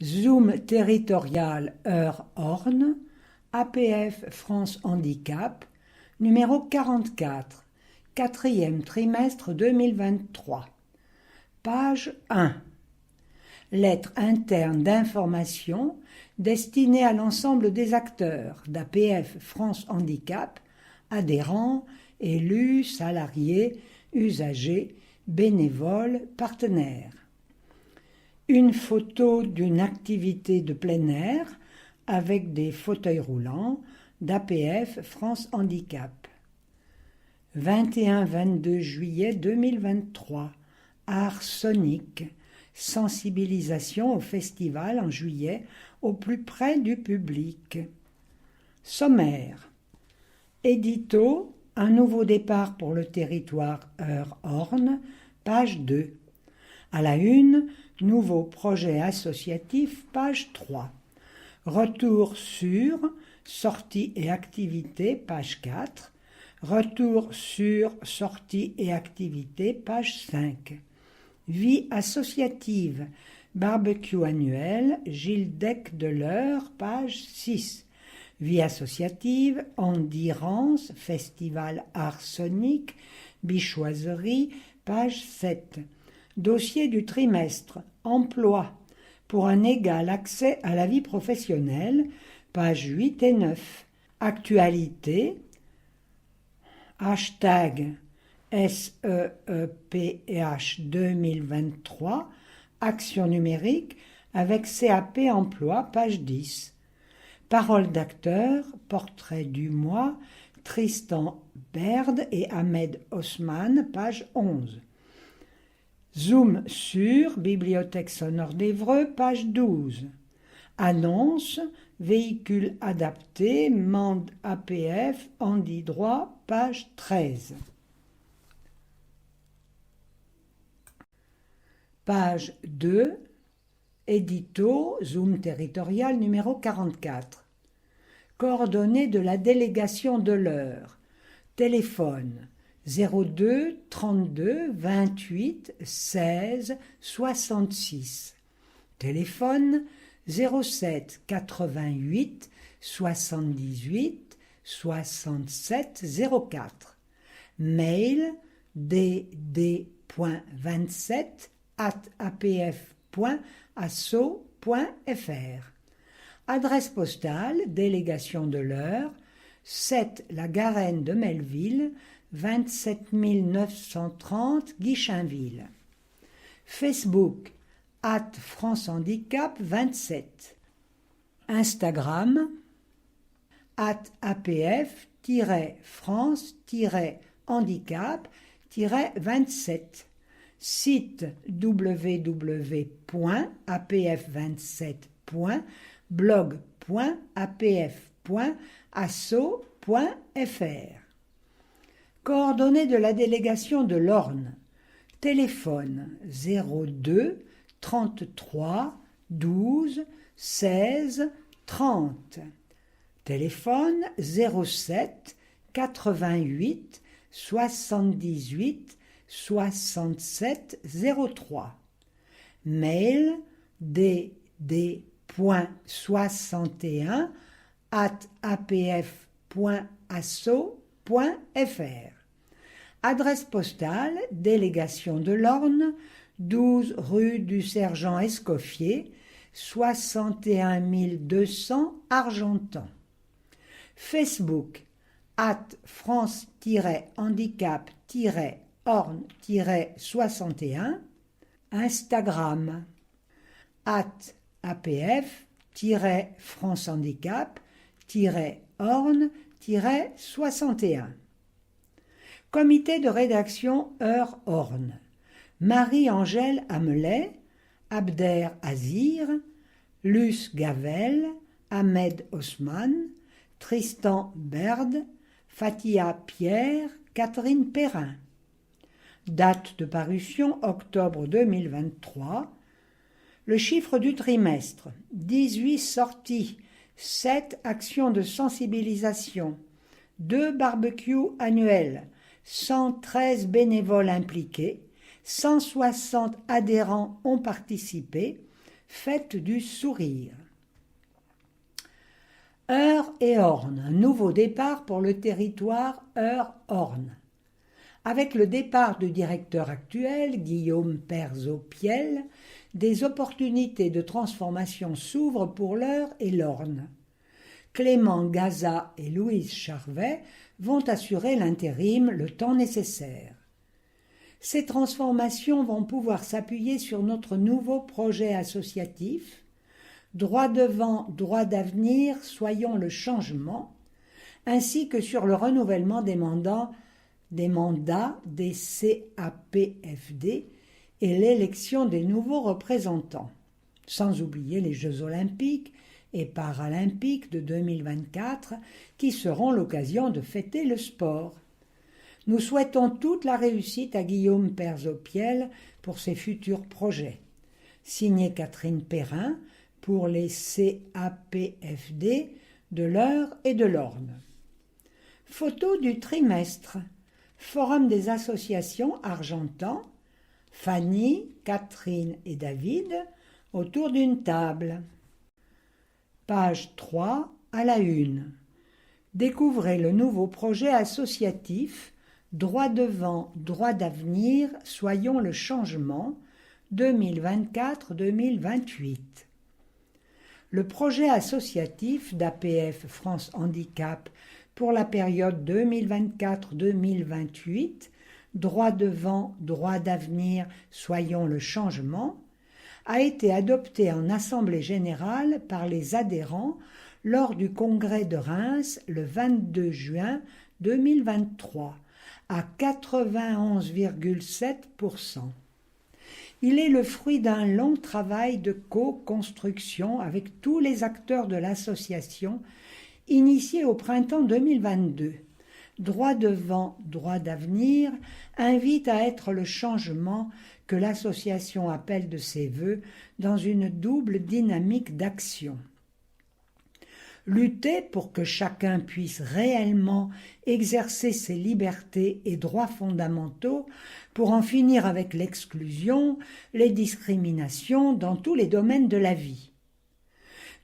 Zoom territorial Heure-Orne, APF France Handicap, numéro 44, quatrième trimestre 2023. Page 1. Lettre interne d'information destinée à l'ensemble des acteurs d'APF France Handicap, adhérents, élus, salariés, usagers, bénévoles, partenaires. Une photo d'une activité de plein air avec des fauteuils roulants d'APF France Handicap. 21-22 juillet 2023. Art sonique. Sensibilisation au festival en juillet au plus près du public. Sommaire. Édito, un nouveau départ pour le territoire Heure-Orne, page 2. À la une, nouveau projet associatif, page 3. Retour sur, sorties et activités, page 4. Retour sur, sorties et activités, page 5. Vie associative, barbecue annuel, Gilles Deck de l'Eure, page 6. Vie associative, Endirance, festival art sonique, bichoiserie, page 7. Dossier du trimestre, emploi, pour un égal accès à la vie professionnelle, pages 8 et 9. Actualité, hashtag SEEPH 2023, action numérique avec CAP emploi, page 10. Parole d'acteur, portrait du mois, Tristan Baird et Ahmed Osman, page 11. Zoom sur, Bibliothèque sonore d'Évreux, page 12. Annonce, véhicule adapté, Mande APF, handi droit, page 13. Page 2, édito, Zoom territorial numéro 44. Coordonnées de la délégation de l'Eure. Téléphone 02 32 28 16 66. Téléphone 07 88 78 67 04. Mail dd.27@apf.asso.fr. Adresse postale, délégation de l'Eure, 7 La Garenne de Melville, 27 930 Guichainville. Facebook, @France Handicap 27. Instagram, @apf-france-handicap-27. Site www.apf27.blog.apf.asso.fr. Coordonnées de la délégation de l'Orne. Téléphone 02 33 12 16 30. Téléphone 07 88 78 67 03. Mail dd.61@apf.asso.fr. Adresse postale, délégation de l'Orne, 12 rue du Sergent Escoffier, 61 200 Argentan. Facebook, @France-handicap-orne-61. Instagram, @apf-france-handicap-orne-61. Comité de rédaction Heure-Orne. Marie-Angèle Amelet, Abder Azir, Luce Gavel, Ahmed Osman, Tristan Baird, Fatia Pierre, Catherine Perrin. Date de parution octobre 2023. Le chiffre du trimestre, 18 sorties, 7 actions de sensibilisation, 2 barbecues annuels, 113 bénévoles impliqués, 160 adhérents ont participé, fête du sourire. Eure et Orne, un nouveau départ pour le territoire Eure-Orne. Avec le départ du directeur actuel, Guillaume Perzo-Piel, des opportunités de transformation s'ouvrent pour l'Eure et l'Orne. Clément Gaza et Louise Charvet vont assurer l'intérim le temps nécessaire. Ces transformations vont pouvoir s'appuyer sur notre nouveau projet associatif, Droit devant, droit d'avenir, soyons le changement, ainsi que sur le renouvellement des mandats des CAPFD et l'élection des nouveaux représentants, sans oublier les Jeux olympiques et paralympiques de 2024 qui seront l'occasion de fêter le sport. Nous souhaitons toute la réussite à Guillaume Perzo-Piel pour ses futurs projets. Signé Catherine Perrin pour les CAPFD de l'Eure et de l'Orne. Photo du trimestre. Forum des associations Argentan. Fanny, Catherine et David autour d'une table. Page 3 à la une. Découvrez le nouveau projet associatif Droit devant, droit d'avenir, soyons le changement 2024-2028. Le projet associatif d'APF France Handicap pour la période 2024-2028, Droit devant, droit d'avenir, soyons le changement, a été adopté en Assemblée générale par les adhérents lors du congrès de Reims le 22 juin 2023 à 91,7%. Il est le fruit d'un long travail de co-construction avec tous les acteurs de l'association, initié au printemps 2022. Droit devant, droit d'avenir invite à être le changement que l'association appelle de ses vœux dans une double dynamique d'action. Lutter pour que chacun puisse réellement exercer ses libertés et droits fondamentaux pour en finir avec l'exclusion, les discriminations dans tous les domaines de la vie.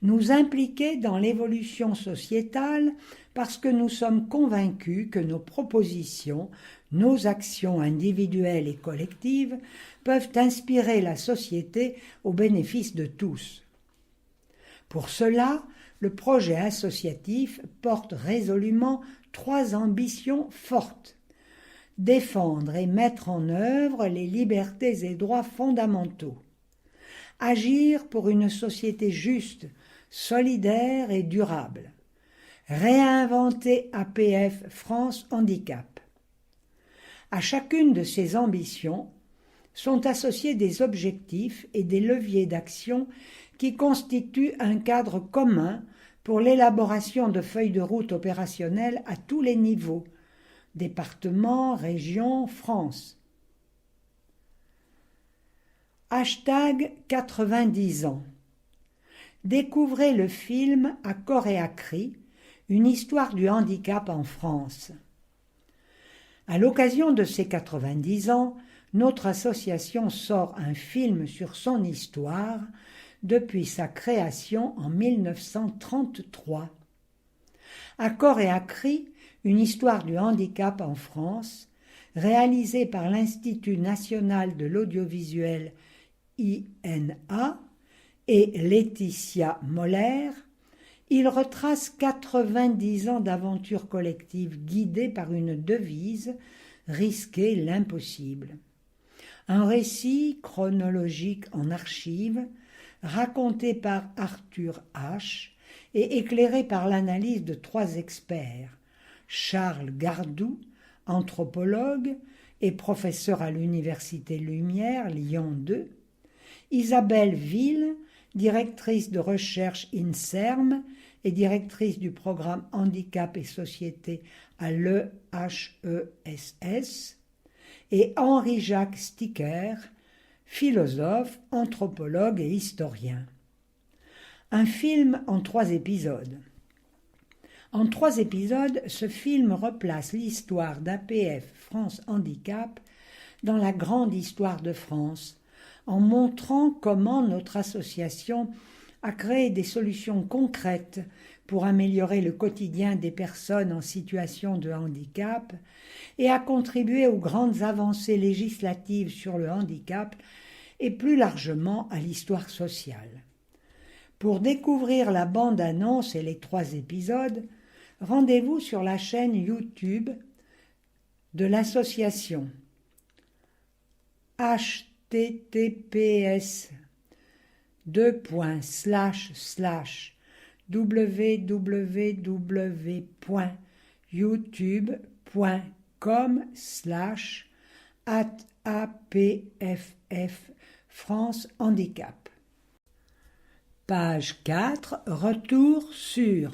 Nous impliquer dans l'évolution sociétale parce que nous sommes convaincus que nos propositions, nos actions individuelles et collectives peuvent inspirer la société au bénéfice de tous. Pour cela, le projet associatif porte résolument 3 ambitions fortes. Défendre et mettre en œuvre les libertés et droits fondamentaux. Agir pour une société juste, solidaire et durable. Réinventer APF France Handicap. À chacune de ces ambitions sont associés des objectifs et des leviers d'action qui constituent un cadre commun pour l'élaboration de feuilles de route opérationnelles à tous les niveaux, départements, régions, France. Hashtag 90 ans. Découvrez le film À corps et à cri, une histoire du handicap en France. À l'occasion de ses 90 ans, notre association sort un film sur son histoire depuis sa création en 1933. À corps et à cri, une histoire du handicap en France, réalisée par l'Institut national de l'audiovisuel INA et Laetitia Moller, il retrace 90 ans d'aventures collectives guidées par une devise « Risquer l'impossible ». Un récit chronologique en archives, raconté par Arthur H. et éclairé par l'analyse de 3 experts, Charles Gardou, anthropologue et professeur à l'Université Lumière, Lyon 2, Isabelle Ville, directrice de recherche INSERM et directrice du programme Handicap et Société à l'EHESS, et Henri-Jacques Sticker, philosophe, anthropologue et historien. Un film en 3 épisodes. En 3 épisodes, ce film replace l'histoire d'APF France Handicap dans la grande histoire de France, en montrant comment notre association a créé des solutions concrètes pour améliorer le quotidien des personnes en situation de handicap et a contribué aux grandes avancées législatives sur le handicap et plus largement à l'histoire sociale. Pour découvrir la bande-annonce et les 3 épisodes, rendez-vous sur la chaîne YouTube de l'association www.youtube.com/apff France Handicap. Page 4, retour sur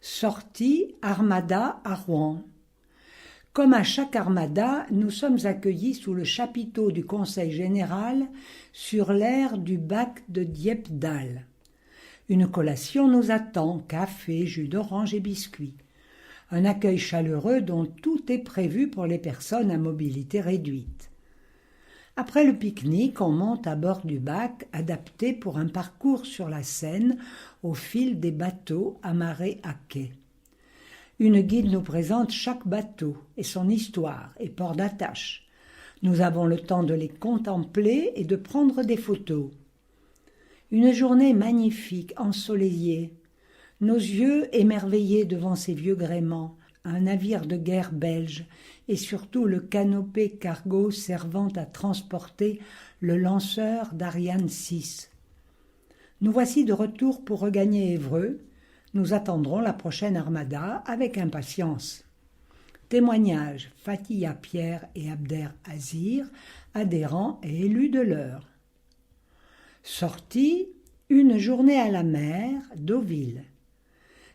sortie Armada à Rouen. Comme à chaque Armada, nous sommes accueillis sous le chapiteau du Conseil général sur l'aire du bac de Dieppedalle. Une collation nous attend, café, jus d'orange et biscuits. Un accueil chaleureux dont tout est prévu pour les personnes à mobilité réduite. Après le pique-nique, on monte à bord du bac, adapté pour un parcours sur la Seine au fil des bateaux amarrés à quai. Une guide nous présente chaque bateau et son histoire et port d'attache. Nous avons le temps de les contempler et de prendre des photos. Une journée magnifique, ensoleillée. Nos yeux émerveillés devant ces vieux gréements, un navire de guerre belge et surtout le canopé cargo servant à transporter le lanceur d'Ariane 6. Nous voici de retour pour regagner Évreux. Nous attendrons la prochaine Armada avec impatience. Témoignages Fatia Pierre et Abder Azir, adhérents et élus de l'Eure. Sortie, une journée à la mer, Deauville.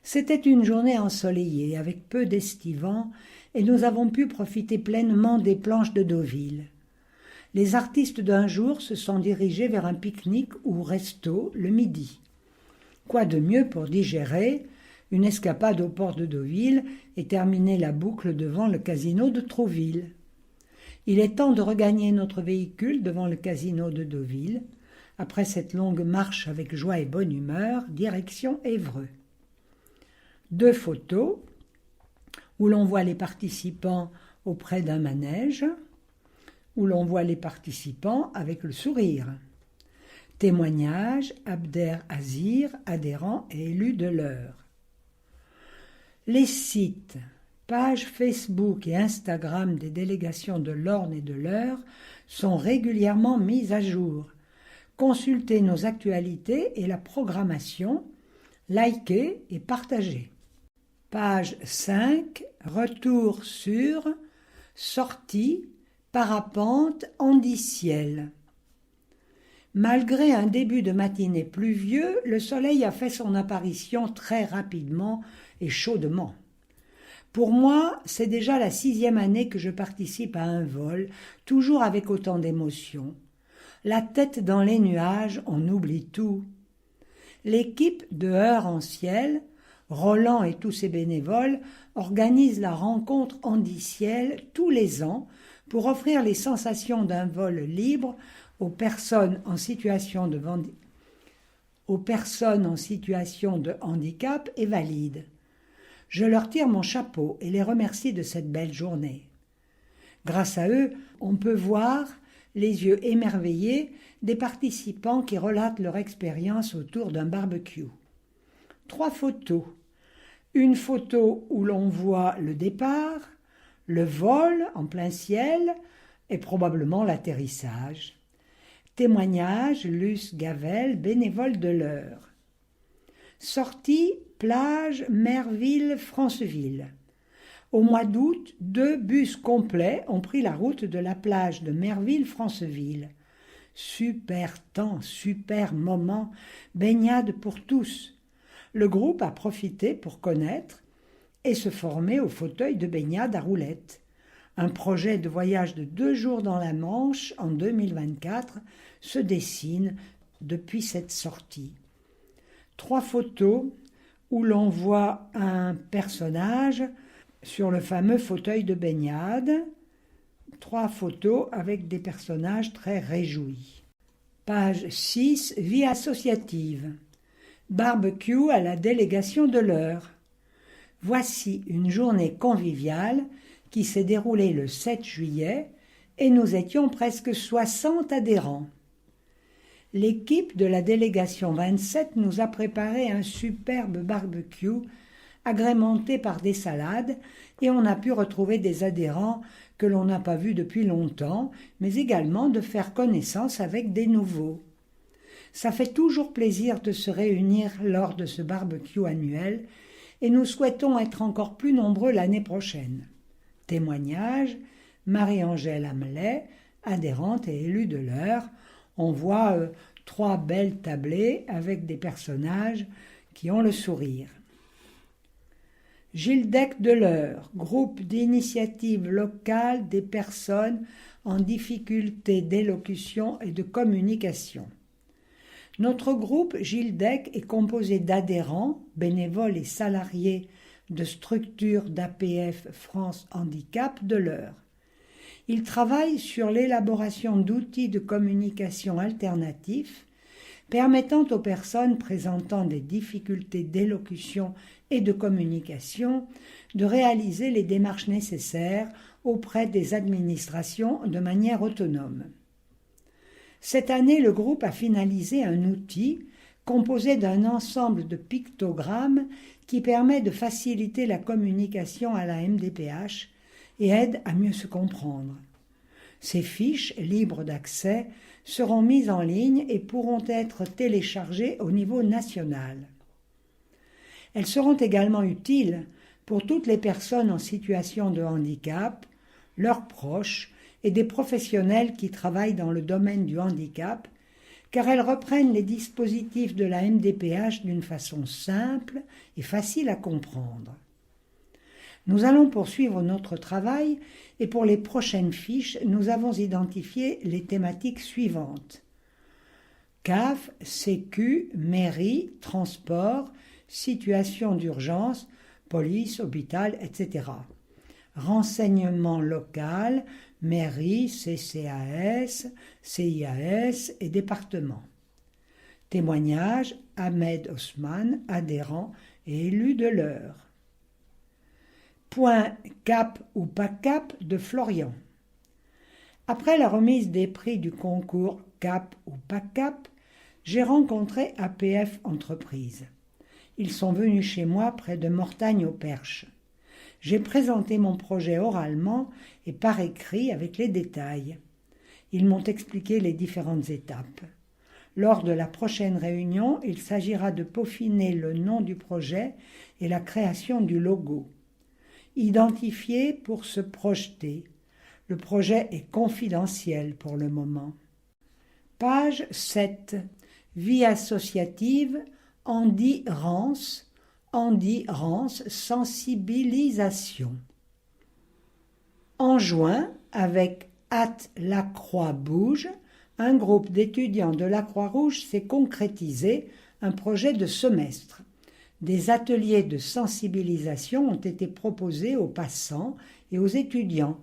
C'était une journée ensoleillée avec peu d'estivants et nous avons pu profiter pleinement des planches de Deauville. Les artistes d'un jour se sont dirigés vers un pique-nique ou resto le midi. Quoi de mieux pour digérer une escapade au port de Deauville et terminer la boucle devant le casino de Trouville. Il est temps de regagner notre véhicule devant le casino de Deauville. Après cette longue marche avec joie et bonne humeur, direction Évreux. 2 photos où l'on voit les participants auprès d'un manège, où l'on voit les participants avec le sourire. Témoignage Abder Azir, adhérent et élu de l'Eure. Les sites, pages Facebook et Instagram des délégations de l'Orne et de l'Eure sont régulièrement mis à jour. Consultez nos actualités et la programmation, likez et partagez. Page 5, retour sur sortie parapente Handiciel. Malgré un début de matinée pluvieux, le soleil a fait son apparition très rapidement et chaudement. Pour moi, c'est déjà la 6e année que je participe à un vol, toujours avec autant d'émotion. La tête dans les nuages, on oublie tout. L'équipe de Heure en ciel, Roland et tous ses bénévoles, organise la rencontre Handiciel tous les ans pour offrir les sensations d'un vol libre aux personnes en situation de handicap et valides. Je leur tire mon chapeau et les remercie de cette belle journée. Grâce à eux, on peut voir les yeux émerveillés des participants qui relatent leur expérience autour d'un barbecue. 3 photos. Une photo où l'on voit le départ, le vol en plein ciel et probablement l'atterrissage. Témoignage Luce Gavel, bénévole de l'Eure. Sortie plage Merville-Franceville. Au mois d'août, 2 bus complets ont pris la route de la plage de Merville-Franceville. Super temps, super moment, baignade pour tous. Le groupe a profité pour connaître et se former au fauteuil de baignade à roulettes. Un projet de voyage de 2 jours dans la Manche en 2024 se dessine depuis cette sortie. 3 photos où l'on voit un personnage sur le fameux fauteuil de baignade. 3 photos avec des personnages très réjouis. Page 6, vie associative. Barbecue à la délégation de l'Eure. Voici une journée conviviale qui s'est déroulée le 7 juillet et nous étions presque 60 adhérents. L'équipe de la délégation 27 nous a préparé un superbe barbecue agrémenté par des salades et on a pu retrouver des adhérents que l'on n'a pas vus depuis longtemps, mais également de faire connaissance avec des nouveaux. Ça fait toujours plaisir de se réunir lors de ce barbecue annuel et nous souhaitons être encore plus nombreux l'année prochaine. Témoignage, Marie-Angèle Amelet, adhérente et élue de l'Eure. On voit 3 belles tablées avec des personnages qui ont le sourire. Gildec de l'Eure, groupe d'initiative locale des personnes en difficulté d'élocution et de communication. Notre groupe Gildec est composé d'adhérents, bénévoles et salariés de structures d'APF France Handicap de l'Eure. Il travaille sur l'élaboration d'outils de communication alternatifs permettant aux personnes présentant des difficultés d'élocution et de communication de réaliser les démarches nécessaires auprès des administrations de manière autonome. Cette année, le groupe a finalisé un outil composé d'un ensemble de pictogrammes qui permet de faciliter la communication à la MDPH et aide à mieux se comprendre. Ces fiches, libres d'accès, seront mises en ligne et pourront être téléchargées au niveau national. Elles seront également utiles pour toutes les personnes en situation de handicap, leurs proches et des professionnels qui travaillent dans le domaine du handicap, car elles reprennent les dispositifs de la MDPH d'une façon simple et facile à comprendre. Nous allons poursuivre notre travail et pour les prochaines fiches, nous avons identifié les thématiques suivantes. CAF, Sécu, mairie, transport, situation d'urgence, police, hôpital, etc. Renseignement local, mairie, CCAS, CIAS et département. Témoignage, Ahmed Osman, adhérent et élu de l'Eure. Point cap ou pas cap de Florian. Après la remise des prix du concours cap ou pas cap, j'ai rencontré APF Entreprises. Ils sont venus chez moi près de Mortagne-au-Perche. J'ai présenté mon projet oralement et par écrit avec les détails. Ils m'ont expliqué les différentes étapes. Lors de la prochaine réunion, il s'agira de peaufiner le nom du projet et la création du logo. Identifier pour se projeter. Le projet est confidentiel pour le moment. Page 7. Vie associative, Andy Rance, sensibilisation. En juin, avec La Croix Bouge, un groupe d'étudiants de la Croix-Rouge s'est concrétisé un projet de semestre. Des ateliers de sensibilisation ont été proposés aux passants et aux étudiants,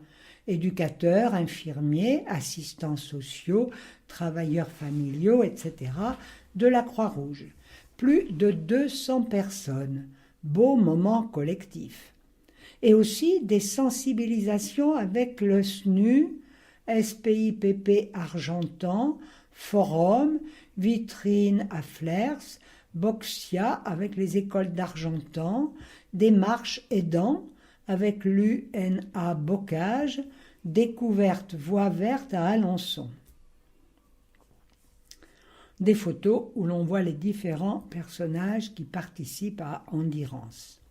éducateurs, infirmiers, assistants sociaux, travailleurs familiaux, etc., de la Croix-Rouge. Plus de 200 personnes. Beau moment collectif. Et aussi des sensibilisations avec le SNU, SPIPP Argentan, Forum, Vitrine à Flers, Boxia avec les écoles d'Argentan, des marches aidants avec l'UNA Bocage, Découverte Voie Verte à Alençon. Des photos où l'on voit les différents personnages qui participent à Endurance.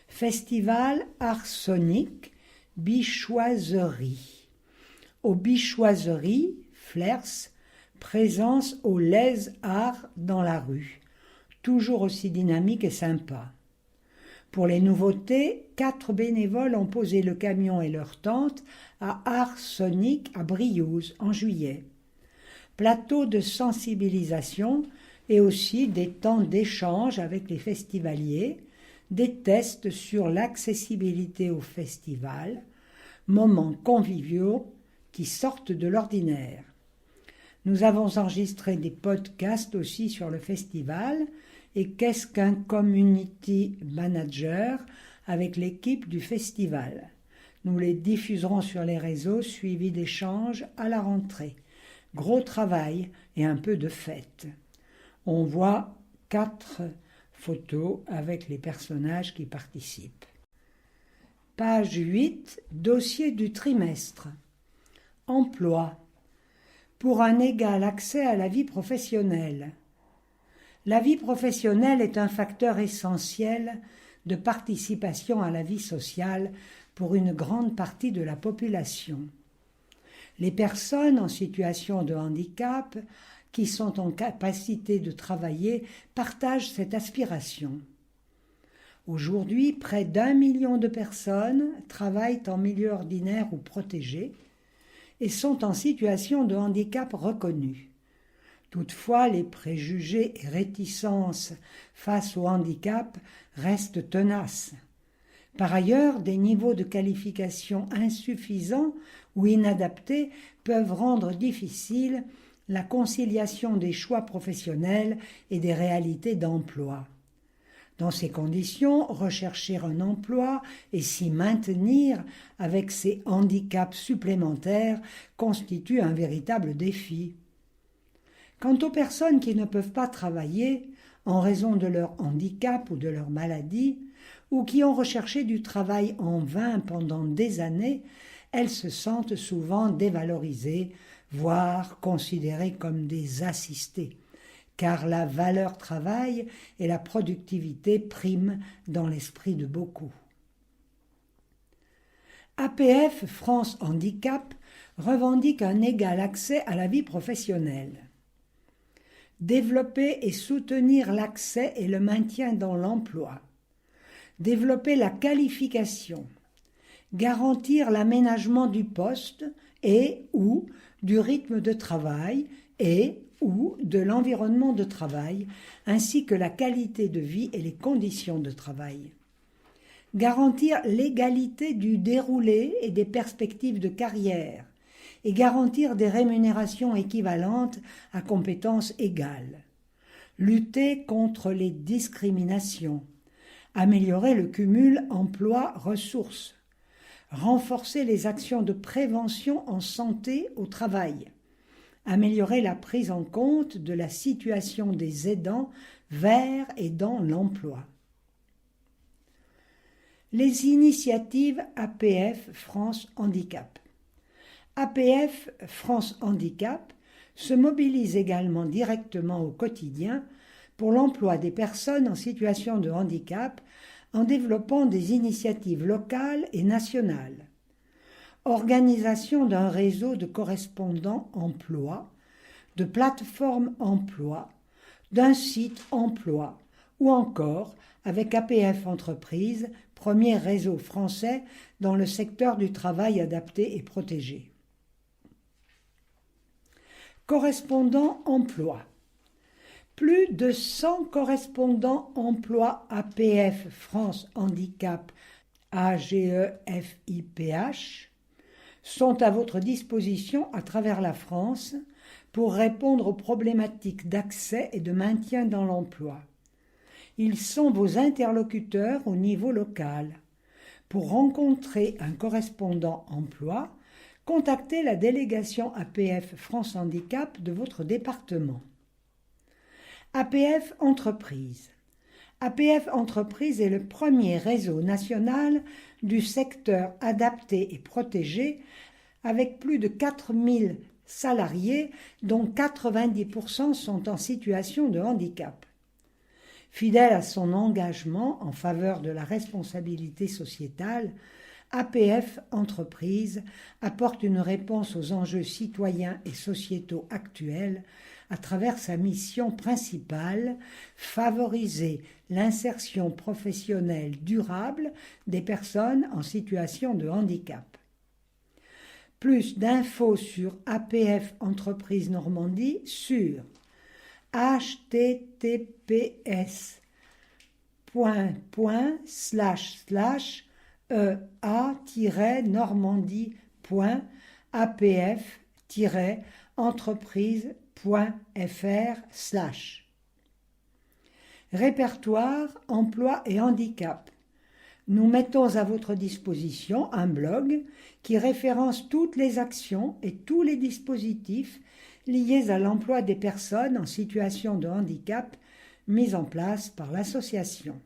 Festival Arsonique, Bichoiserie. Aux Bichoiseries, Flers, présence au Les Arts dans la rue, toujours aussi dynamique et sympa. Pour les nouveautés, 4 bénévoles ont posé le camion et leur tente à Arsonique à Briouze en juillet. Plateau de sensibilisation et aussi des temps d'échange avec les festivaliers, des tests sur l'accessibilité au festival, moments conviviaux qui sortent de l'ordinaire. Nous avons enregistré des podcasts aussi sur le festival et qu'est-ce qu'un community manager avec l'équipe du festival. Nous les diffuserons sur les réseaux suivis d'échanges à la rentrée. Gros travail et un peu de fête. On voit 4 photos avec les personnages qui participent. Page 8, dossier du trimestre. Emploi. Pour un égal accès à la vie professionnelle. La vie professionnelle est un facteur essentiel de participation à la vie sociale pour une grande partie de la population. Les personnes en situation de handicap qui sont en capacité de travailler partagent cette aspiration. Aujourd'hui, près d'1 million de personnes travaillent en milieu ordinaire ou protégé et sont en situation de handicap reconnu. Toutefois, les préjugés et réticences face au handicap restent tenaces. Par ailleurs, des niveaux de qualification insuffisants ou inadaptés peuvent rendre difficile la conciliation des choix professionnels et des réalités d'emploi. Dans ces conditions, rechercher un emploi et s'y maintenir avec ces handicaps supplémentaires constitue un véritable défi. Quant aux personnes qui ne peuvent pas travailler en raison de leur handicap ou de leur maladie, ou qui ont recherché du travail en vain pendant des années, elles se sentent souvent dévalorisées, voire considérées comme des assistées, car la valeur travail et la productivité priment dans l'esprit de beaucoup. APF France Handicap revendique un égal accès à la vie professionnelle. Développer et soutenir l'accès et le maintien dans l'emploi. Développer la qualification. Garantir l'aménagement du poste et ou du rythme de travail et ou de l'environnement de travail, ainsi que la qualité de vie et les conditions de travail. Garantir l'égalité du déroulé et des perspectives de carrière et garantir des rémunérations équivalentes à compétences égales. Lutter contre les discriminations. Améliorer le cumul emploi-ressources. Renforcer les actions de prévention en santé au travail. Améliorer la prise en compte de la situation des aidants vers et dans l'emploi. Les initiatives APF France Handicap. APF France Handicap se mobilise également directement au quotidien pour l'emploi des personnes en situation de handicap en développant des initiatives locales et nationales. Organisation d'un réseau de correspondants emploi, de plateformes emploi, d'un site emploi ou encore avec APF Entreprises, premier réseau français dans le secteur du travail adapté et protégé. Correspondants emploi. Plus de 100 correspondants emploi APF France Handicap AGEFIPH sont à votre disposition à travers la France pour répondre aux problématiques d'accès et de maintien dans l'emploi. Ils sont vos interlocuteurs au niveau local. Pour rencontrer un correspondant emploi, contactez la délégation APF France Handicap de votre département. APF Entreprises. APF Entreprises est le premier réseau national du secteur adapté et protégé avec plus de 4000 salariés dont 90% sont en situation de handicap. Fidèle à son engagement en faveur de la responsabilité sociétale, APF Entreprises apporte une réponse aux enjeux citoyens et sociétaux actuels à travers sa mission principale, favoriser l'insertion professionnelle durable des personnes en situation de handicap. Plus d'infos sur APF Entreprises Normandie sur https://ea-normandie.apf-entreprise.fr entreprise.fr/. Répertoire, emploi et handicap. Nous mettons à votre disposition un blog qui référence toutes les actions et tous les dispositifs liés à l'emploi des personnes en situation de handicap mis en place par l'association.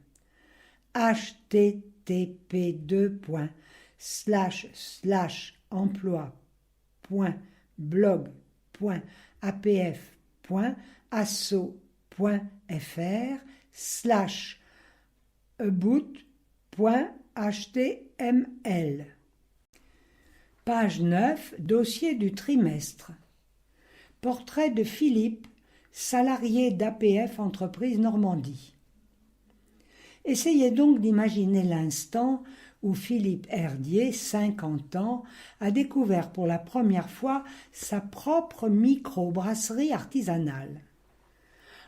http://emploi.blog.apf.asso.fr/about.html. Page 9, dossier du trimestre. Portrait de Philippe, salarié d'APF Entreprise Normandie. Essayez donc d'imaginer l'instant où Philippe Herdier, 50 ans, a découvert pour la première fois sa propre micro-brasserie artisanale.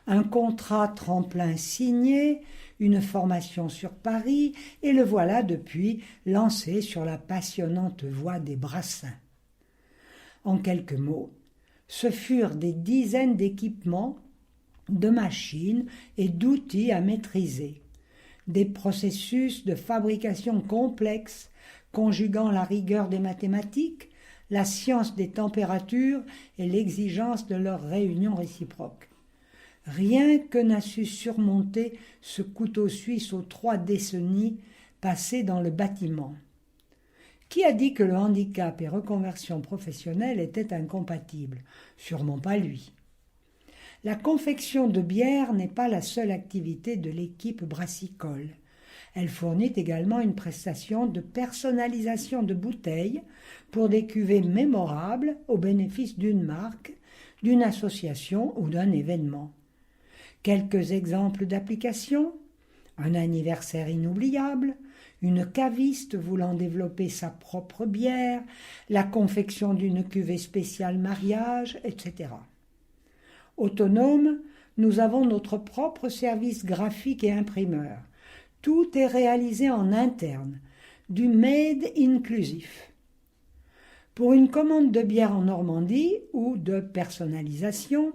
Un contrat tremplin signé, une formation sur Paris, et le voilà depuis lancé sur la passionnante voie des brassins. En quelques mots, ce furent des dizaines d'équipements, de machines et d'outils à maîtriser, des processus de fabrication complexes conjuguant la rigueur des mathématiques, la science des températures et l'exigence de leur réunion réciproque. Rien que n'a su surmonter ce couteau suisse aux 3 décennies passées dans le bâtiment. Qui a dit que le handicap et reconversion professionnelle étaient incompatibles? Sûrement pas lui. La confection de bière n'est pas la seule activité de l'équipe brassicole. Elle fournit également une prestation de personnalisation de bouteilles pour des cuvées mémorables au bénéfice d'une marque, d'une association ou d'un événement. Quelques exemples d'applications: un anniversaire inoubliable, une caviste voulant développer sa propre bière, la confection d'une cuvée spéciale mariage, etc. Autonome, nous avons notre propre service graphique et imprimeur. Tout est réalisé en interne, du made inclusif. Pour une commande de bière en Normandie ou de personnalisation,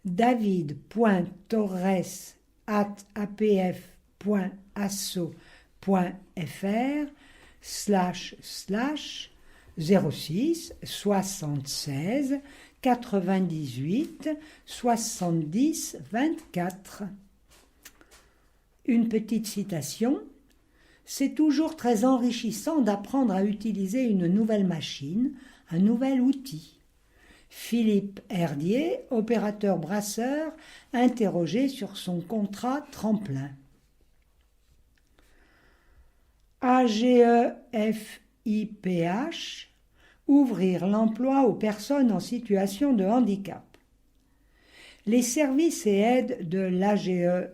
david.torres@apf.asso.fr/06 76 98 70 24. Une petite citation: c'est toujours très enrichissant d'apprendre à utiliser une nouvelle machine, un nouvel outil. Philippe Herdier, opérateur brasseur, interrogé sur son contrat tremplin. AGEFIPH, ouvrir l'emploi aux personnes en situation de handicap. Les services et aides de l'AGEFIPH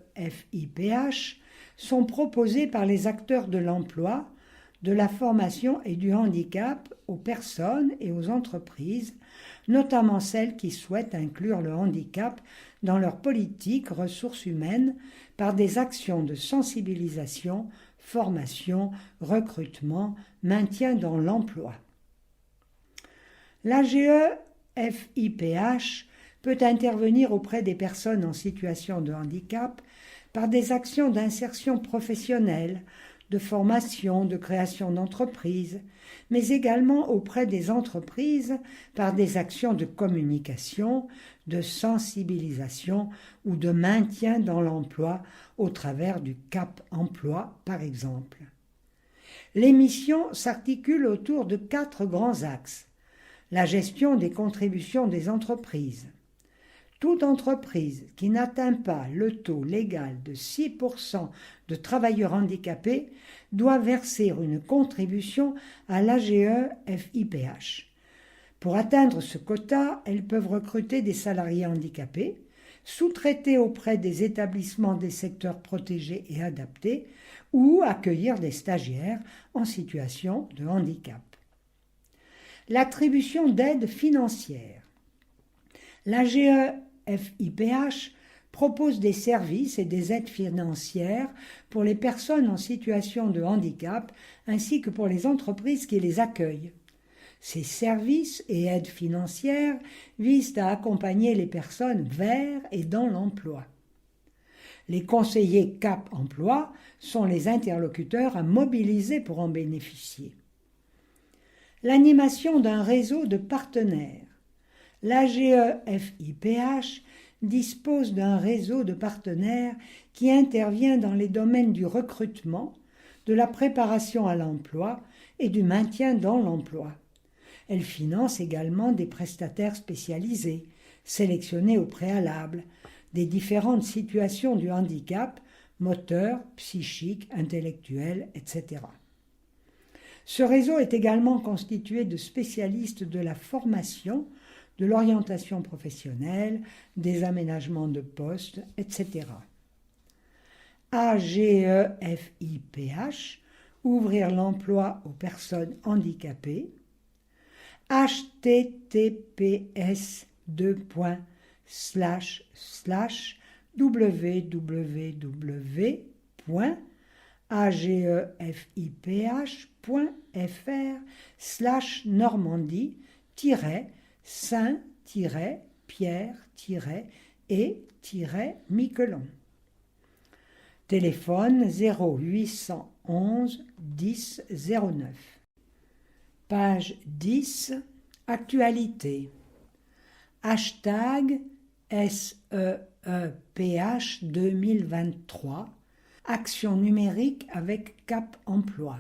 sont proposés par les acteurs de l'emploi, de la formation et du handicap aux personnes et aux entreprises, notamment celles qui souhaitent inclure le handicap dans leur politique ressources humaines par des actions de sensibilisation, formation, recrutement, maintien dans l'emploi. L'AGEFIPH peut intervenir auprès des personnes en situation de handicap par des actions d'insertion professionnelle, de formation, de création d'entreprises, mais également auprès des entreprises par des actions de communication, de sensibilisation ou de maintien dans l'emploi au travers du Cap Emploi, par exemple. Les missions s'articulent autour de 4 grands axes. La gestion des contributions des entreprises. Toute entreprise qui n'atteint pas le taux légal de 6% de travailleurs handicapés doit verser une contribution à l'AGEFIPH. Pour atteindre ce quota, elles peuvent recruter des salariés handicapés, sous-traiter auprès des établissements des secteurs protégés et adaptés ou accueillir des stagiaires en situation de handicap. L'attribution d'aides financières. L'AGEFIPH propose des services et des aides financières pour les personnes en situation de handicap ainsi que pour les entreprises qui les accueillent. Ces services et aides financières visent à accompagner les personnes vers et dans l'emploi. Les conseillers Cap Emploi sont les interlocuteurs à mobiliser pour en bénéficier. L'animation d'un réseau de partenaires. L'AGE-FIPH dispose d'un réseau de partenaires qui intervient dans les domaines du recrutement, de la préparation à l'emploi et du maintien dans l'emploi. Elle finance également des prestataires spécialisés, sélectionnés au préalable, des différentes situations du handicap, moteur, psychique, intellectuel, etc. Ce réseau est également constitué de spécialistes de la formation, de l'orientation professionnelle, des aménagements de postes, etc. AGEFIPH, ouvrir l'emploi aux personnes handicapées. https://www.agefiph.fr/normandie-saint-pierre-et-miquelon. Téléphone 0811 10 09. Page 10. Actualité. Hashtag SEEPH 2023. Action numérique avec Cap Emploi.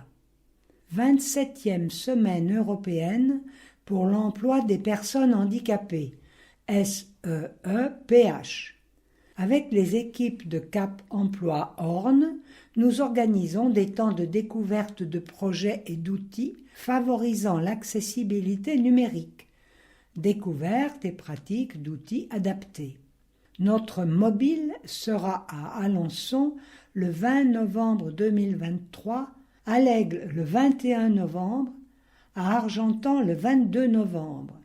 27e semaine européenne pour l'emploi des personnes handicapées. SEEPH. Avec les équipes de Cap Emploi Orne, nous organisons des temps de découverte de projets et d'outils favorisant l'accessibilité numérique, découverte et pratique d'outils adaptés. Notre mobile sera à Alençon le 20 novembre 2023, à l'Aigle le 21 novembre, à Argentan le 22 novembre.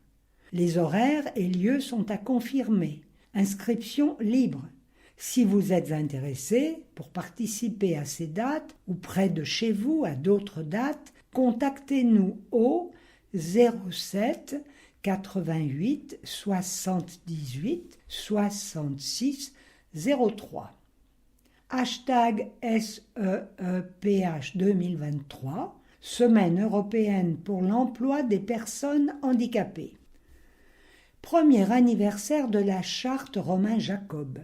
Les horaires et lieux sont à confirmer. Inscription libre. Si vous êtes intéressé pour participer à ces dates ou près de chez vous à d'autres dates, contactez-nous au 07 88 78 66 03. Hashtag SEEPH 2023, Semaine européenne pour l'emploi des personnes handicapées. Premier anniversaire de la charte Romain-Jacob.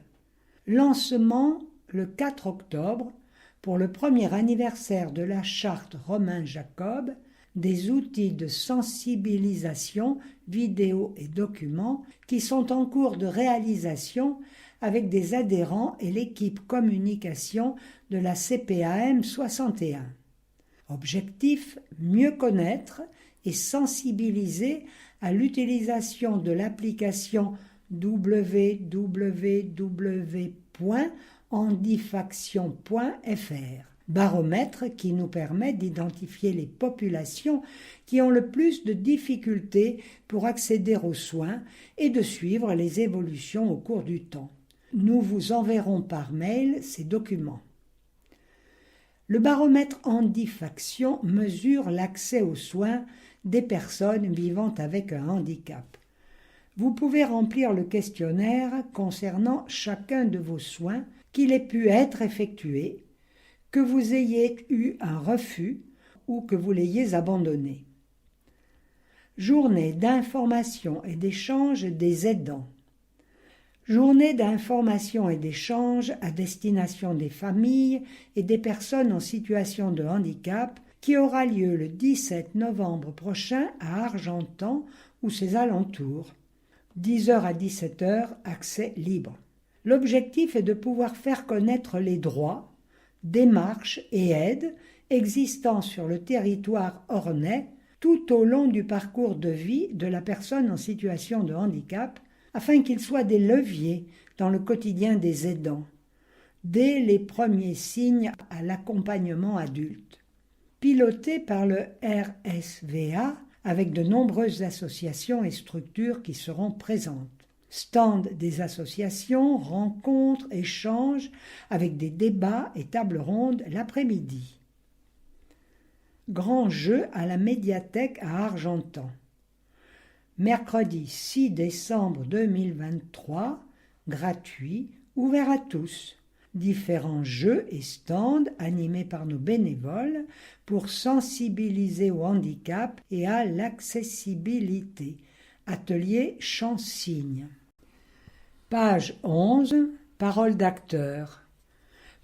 Lancement le 4 octobre pour le premier anniversaire de la charte Romain-Jacob, des outils de sensibilisation, vidéos et documents qui sont en cours de réalisation avec des adhérents et l'équipe communication de la CPAM 61. Objectif, mieux connaître et sensibiliser à l'utilisation de l'application www.handifaction.fr, baromètre qui nous permet d'identifier les populations qui ont le plus de difficultés pour accéder aux soins et de suivre les évolutions au cours du temps. Nous vous enverrons par mail ces documents. Le baromètre Handifaction mesure l'accès aux soins des personnes vivant avec un handicap. Vous pouvez remplir le questionnaire concernant chacun de vos soins, qu'il ait pu être effectué, que vous ayez eu un refus ou que vous l'ayez abandonné. Journée d'information et d'échange des aidants. Journée d'information et d'échange à destination des familles et des personnes en situation de handicap qui aura lieu le 17 novembre prochain à Argentan ou ses alentours. 10h à 17h, accès libre. L'objectif est de pouvoir faire connaître les droits, démarches et aides existant sur le territoire ornais tout au long du parcours de vie de la personne en situation de handicap, afin qu'ils soient des leviers dans le quotidien des aidants, dès les premiers signes à l'accompagnement adulte. Piloté par le RSVA, avec de nombreuses associations et structures qui seront présentes. Stand des associations, rencontres, échanges, avec des débats et tables rondes l'après-midi. Grand jeu à la médiathèque à Argentan. mercredi 6 décembre 2023, gratuit, ouvert à tous. Différents jeux et stands animés par nos bénévoles pour sensibiliser au handicap et à l'accessibilité. Atelier chant-signe. Page 11, paroles d'acteur.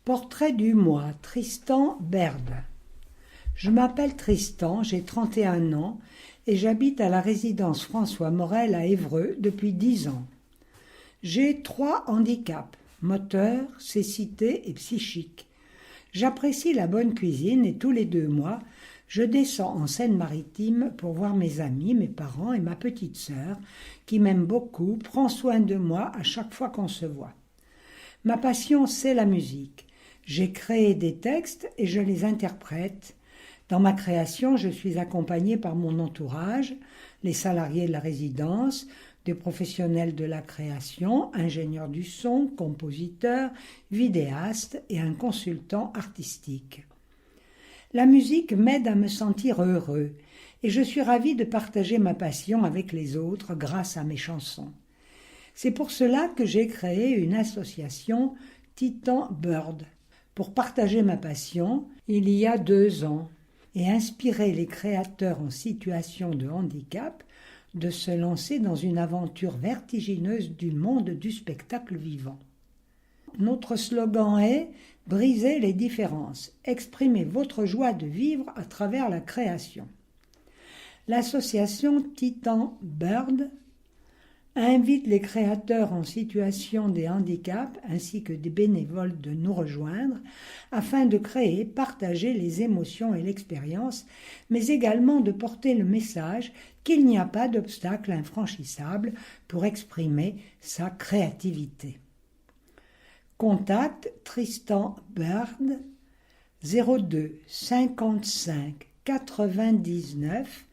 Portrait du mois, Tristan Berde. Je m'appelle Tristan, j'ai 31 ans et j'habite à la résidence François Morel à Évreux depuis 10 ans. J'ai 3 handicaps, moteur, cécité et psychique. J'apprécie la bonne cuisine et tous les 2 mois, je descends en Seine-Maritime pour voir mes amis, mes parents et ma petite sœur, qui m'aime beaucoup, prend soin de moi à chaque fois qu'on se voit. Ma passion, c'est la musique. J'ai créé des textes et je les interprète. Dans ma création, je suis accompagnée par mon entourage, les salariés de la résidence, des professionnels de la création, ingénieurs du son, compositeurs, vidéastes et un consultant artistique. La musique m'aide à me sentir heureux et je suis ravie de partager ma passion avec les autres grâce à mes chansons. C'est pour cela que j'ai créé une association Titan Bird pour partager ma passion il y a 2 ans et inspirer les créateurs en situation de handicap de se lancer dans une aventure vertigineuse du monde du spectacle vivant. Notre slogan est « Brisez les différences, exprimez votre joie de vivre à travers la création ». L'association Titan Bird invite les créateurs en situation de handicap ainsi que des bénévoles de nous rejoindre afin de créer, partager les émotions et l'expérience, mais également de porter le message qu'il n'y a pas d'obstacle infranchissable pour exprimer sa créativité. Contact Tristan Bird 02 55 99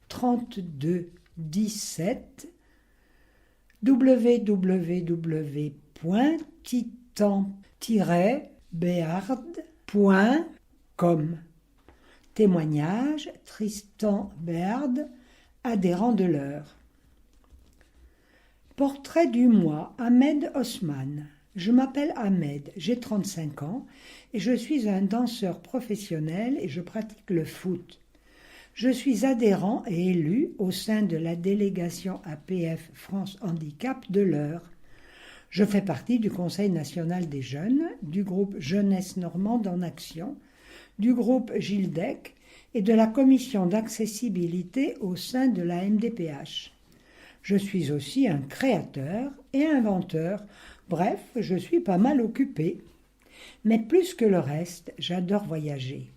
32 17 www.titan-beard.com. Témoignage Tristan Berde, adhérent de l'heure. Portrait du mois, Ahmed Osman. Je m'appelle Ahmed, j'ai 35 ans et je suis un danseur professionnel et je pratique le foot. Je suis adhérent et élu au sein de la délégation APF France Handicap de l'Eure. Je fais partie du Conseil national des jeunes, du groupe Jeunesse Normande en Action, du groupe Gildec et de la commission d'accessibilité au sein de la MDPH. Je suis aussi un créateur et inventeur, bref, je suis pas mal occupé. Mais plus que le reste, j'adore voyager.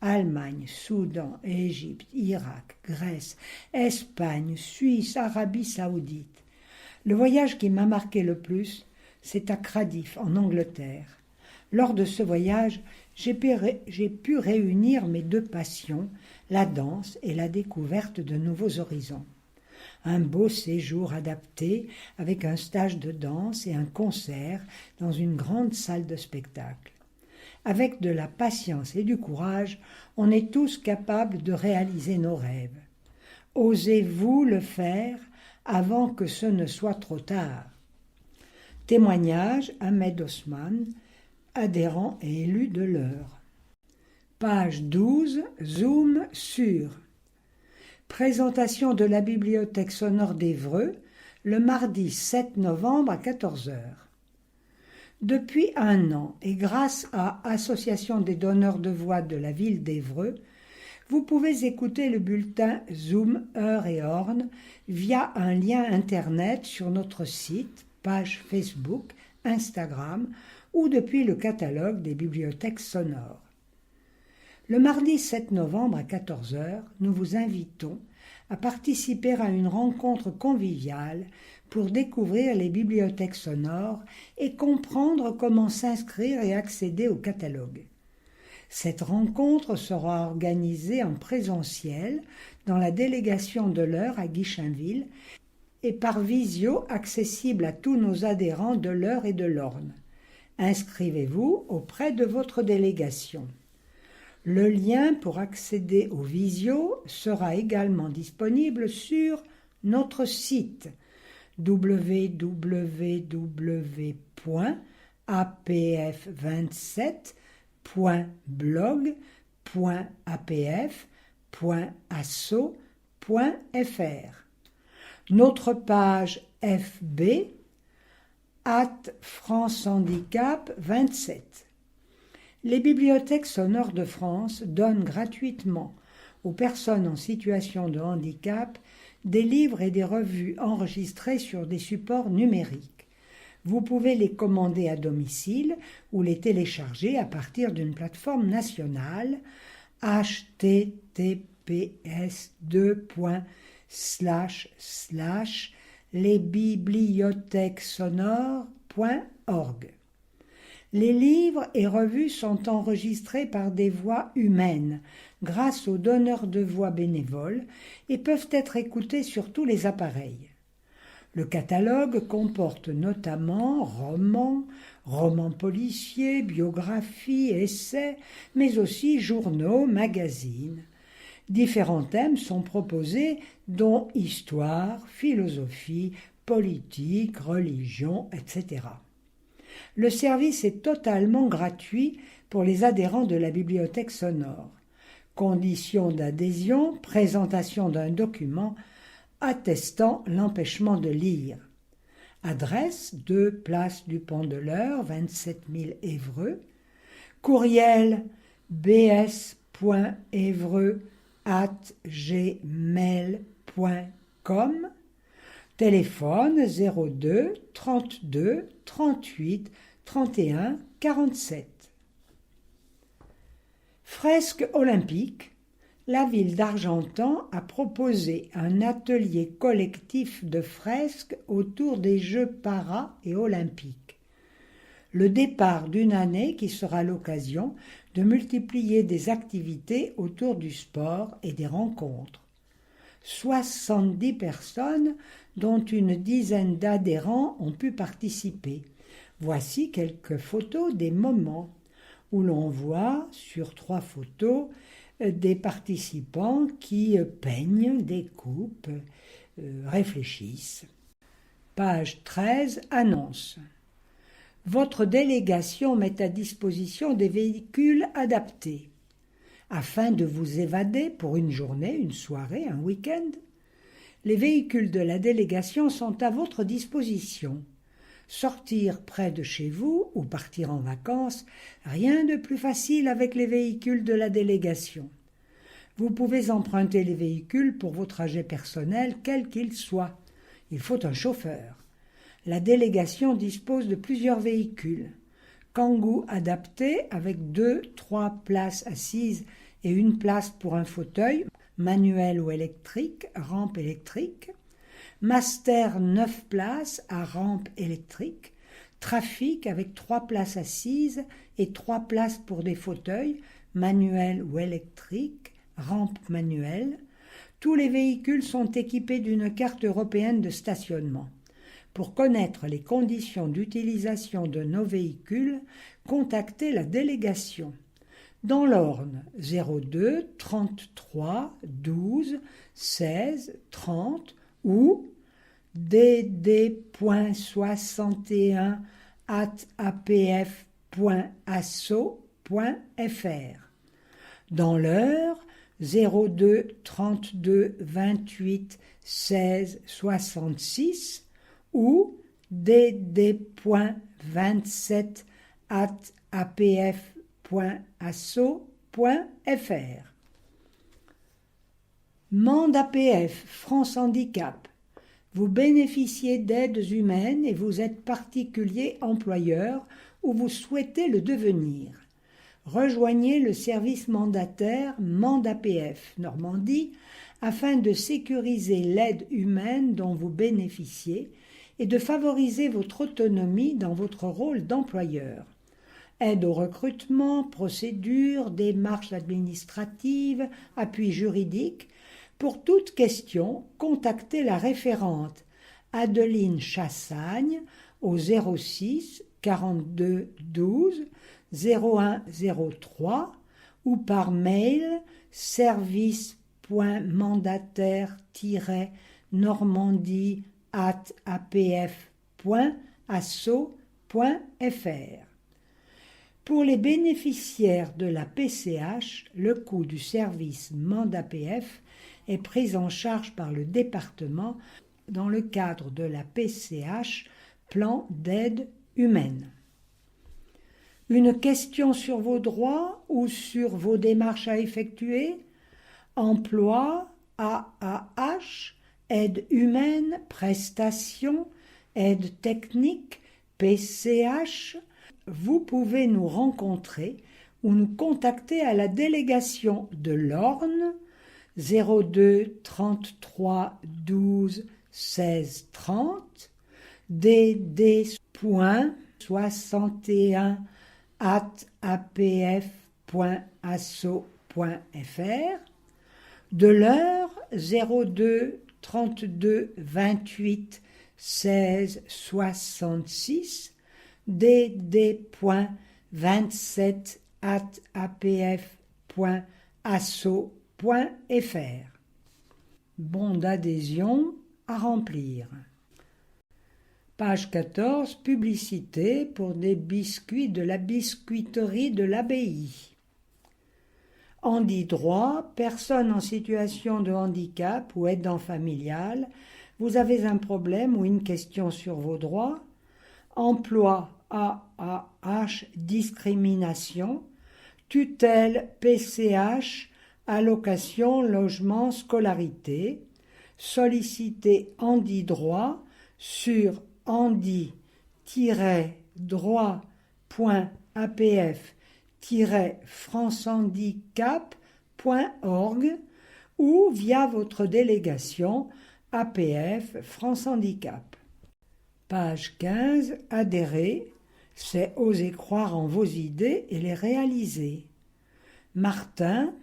Allemagne, Soudan, Égypte, Irak, Grèce, Espagne, Suisse, Arabie Saoudite. Le voyage qui m'a marqué le plus, c'est à Cardiff, en Angleterre. Lors de ce voyage, j'ai pu réunir mes 2 passions, la danse et la découverte de nouveaux horizons. Un beau séjour adapté avec un stage de danse et un concert dans une grande salle de spectacle. Avec de la patience et du courage, on est tous capables de réaliser nos rêves. Osez-vous le faire avant que ce ne soit trop tard. Témoignage Ahmed Osman, adhérent et élu de l'Eure. Page 12, Zoom sur. Présentation de la bibliothèque sonore d'Évreux, le mardi 7 novembre à 14 h. Depuis 1 an, et grâce à Association des donneurs de voix de la ville d'Évreux, vous pouvez écouter le bulletin Zoom Heure et Orne via un lien internet sur notre site, page Facebook, Instagram ou depuis le catalogue des bibliothèques sonores. Le mardi 7 novembre à 14 h, nous vous invitons à participer à une rencontre conviviale pour découvrir les bibliothèques sonores et comprendre comment s'inscrire et accéder au catalogue. Cette rencontre sera organisée en présentiel dans la délégation de l'Eure à Guichainville et par visio accessible à tous nos adhérents de l'Eure et de l'Orne. Inscrivez-vous auprès de votre délégation. Le lien pour accéder au visio sera également disponible sur notre site www.apf27.blog.apf.asso.fr, notre page FB @France Handicap 27. Les bibliothèques sonores de France donnent gratuitement aux personnes en situation de handicap des livres et des revues enregistrés sur des supports numériques. Vous pouvez les commander à domicile ou les télécharger à partir d'une plateforme nationale https://lesbibliothèquessonores.org. Les livres et revues sont enregistrés par des voix humaines grâce aux donneurs de voix bénévoles et peuvent être écoutés sur tous les appareils. Le catalogue comporte notamment romans, romans policiers, biographies, essais, mais aussi journaux, magazines. Différents thèmes sont proposés, dont histoire, philosophie, politique, religion, etc. Le service est totalement gratuit pour les adhérents de la bibliothèque sonore. Conditions d'adhésion, présentation d'un document attestant l'empêchement de lire. Adresse 2 place du Pont de l'Eure, 27 000 Évreux. Courriel bs.évreux@gmail.com. Téléphone 02 32 38 31 47. Fresques olympiques. La ville d'Argentan a proposé un atelier collectif de fresques autour des Jeux para et olympiques. Le départ d'une année qui sera l'occasion de multiplier des activités autour du sport et des rencontres. 70 personnes, dont une dizaine d'adhérents, ont pu participer. Voici quelques photos des moments où l'on voit sur 3 photos des participants qui peignent, découpent, réfléchissent. Page 13, annonce. Votre délégation met à disposition des véhicules adaptés. Afin de vous évader pour une journée, une soirée, un week-end, les véhicules de la délégation sont à votre disposition. Sortir près de chez vous ou partir en vacances, rien de plus facile avec les véhicules de la délégation. Vous pouvez emprunter les véhicules pour vos trajets personnels, quels qu'ils soient. Il faut un chauffeur. La délégation dispose de plusieurs véhicules. Kangoo adapté avec 2-3 places assises et une place pour un fauteuil, manuel ou électrique, rampe électrique. Master 9 places à rampe électrique, Trafic avec 3 places assises et 3 places pour des fauteuils, manuels ou électriques, rampe manuelle. Tous les véhicules sont équipés d'une carte européenne de stationnement. Pour connaître les conditions d'utilisation de nos véhicules, contactez la délégation. Dans l'Orne, 02 33 12 16 30 ou dd.61@apf.asso.fr. Dans l'Eure, 02 32 28 16 66 ou dd.27@apf.asso.fr. Mande APF France Handicap. Vous bénéficiez d'aides humaines et vous êtes particulier employeur ou vous souhaitez le devenir. Rejoignez le service mandataire Mande APF Normandie afin de sécuriser l'aide humaine dont vous bénéficiez et de favoriser votre autonomie dans votre rôle d'employeur. Aide au recrutement, procédures, démarches administratives, appui juridique. Pour toute question, contactez la référente Adeline Chassagne au 06 42 12 01 03 ou par mail service.mandataire normandie@apf.asso.fr. Pour les bénéficiaires de la PCH, le coût du service MandaPF est pris en charge par le département dans le cadre de la PCH, plan d'aide humaine. Une question sur vos droits ou sur vos démarches à effectuer? Emploi, AAH, aide humaine, prestations, aide technique, PCH. Vous pouvez nous rencontrer ou nous contacter à la délégation de l'Orne 02 33 12 16 30, dd.61@apf.asso.fr, de l'Eure 02 32 28 16 66, dd.27@apf.asso.fr. Bon d'adhésion à remplir. Page 14, publicité pour des biscuits de la biscuiterie de l'Abbaye. Handi-droit, personne en situation de handicap ou aidant familial, vous avez un problème ou une question sur vos droits? Emploi, AAH, discrimination, tutelle, PCH, allocation, logement, scolarité. Sollicitez Handi-droit sur handi-droit.apf-francehandicap.org ou via votre délégation APF France Handicap. Page 15, adhérer, c'est oser croire en vos idées et les réaliser. Martin,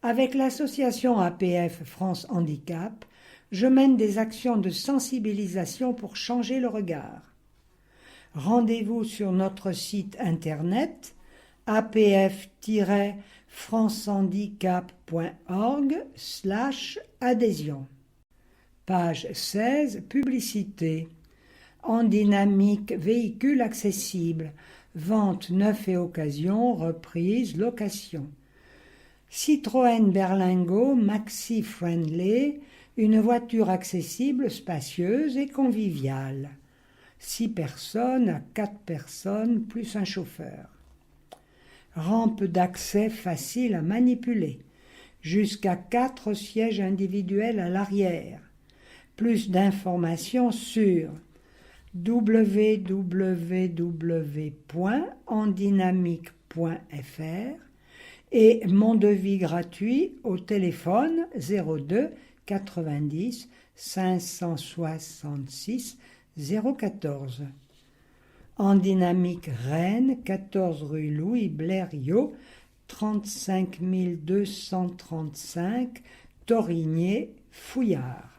avec l'association APF France Handicap, je mène des actions de sensibilisation pour changer le regard. Rendez-vous sur notre site internet apf-francehandicap.org/adhésion. Page 16, publicité. Handynamique, véhicule accessible, vente, neuf et occasion, reprise, location. Citroën Berlingo Maxi Friendly, une voiture accessible, spacieuse et conviviale. 6 personnes à 4 personnes plus un chauffeur. Rampe d'accès facile à manipuler. Jusqu'à 4 sièges individuels à l'arrière. Plus d'informations sur www.handynamique.fr et mon devis gratuit au téléphone 02 90 566 014. Handynamique Rennes, 14 rue Louis Blériot, 35 235 Thorigné, Fouillard.